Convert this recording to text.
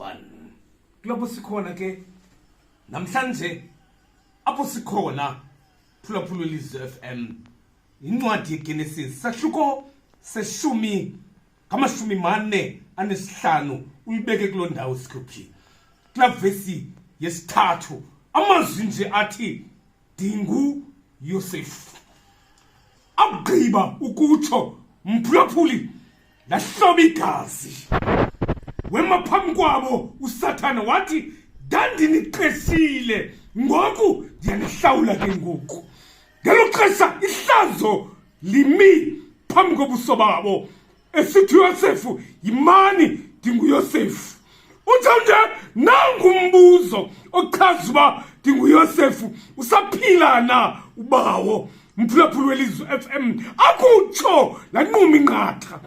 1. Kulapho sikhona ke namhlanje apho sikhona phulaphula ilizwi FM incwadi yeGenesis sahluko se-45 uyibeke kuloo ndawo sikuphi kula vesi yesithathu amazwi nje athi ndinguYosefu. Agqiba ukutsho mphulaphuli lahloba igazi wema phambi kwabo uSathane wathi ndandiniqeshile ngoku ndiyanihlawula ke ngoku. Ngelo xesha ihlazo limi phambi kobuso babo esithi uYosefu yimani ndinguYosefu. Uthande nangu umbuzo ochaza uba ndinguYosefu usaphila na ubawo. Mphulaphuli welizwi FM akutsho lanquma inqatha